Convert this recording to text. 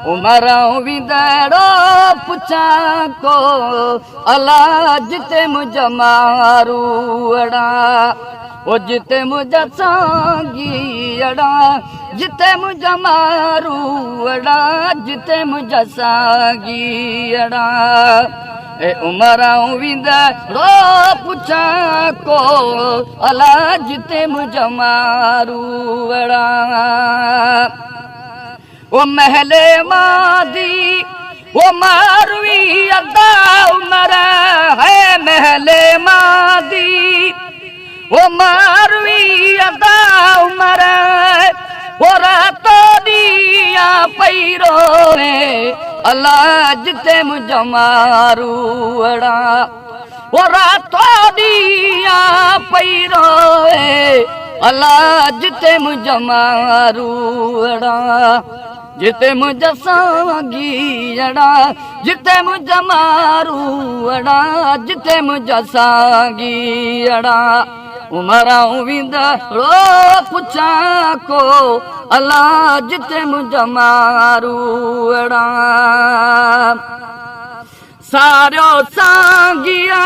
उमरां विंदड़ो पुछा को अला जिते मुझा मारू अड़ा ओ जिते मुझा सांगी अड़ा जिते मुझा मारू अड़ा जिते मुझा सांगी अड़ा ए उमरां विंदड़ो पुछा को अला जिते मुझा मारू अड़ा वो महले मादी वो मारवी अदा उमर है महले मादी वो मारवी अदा उमर वो रातो दिया पैरो है अल्लाह जिते मुझा मारू अड़ा वो रातो दिया पैरो है अल्लाह जिते मुझा मारू अड़ा जिते मुझा सांगी अड़ा जिते मुझा मारू अड़ा जिते मुझा सांगी अड़ा उमरां विंदड़ो पुछा को अल्लाह जिते मुझा मारू अड़ा सारो सांगिया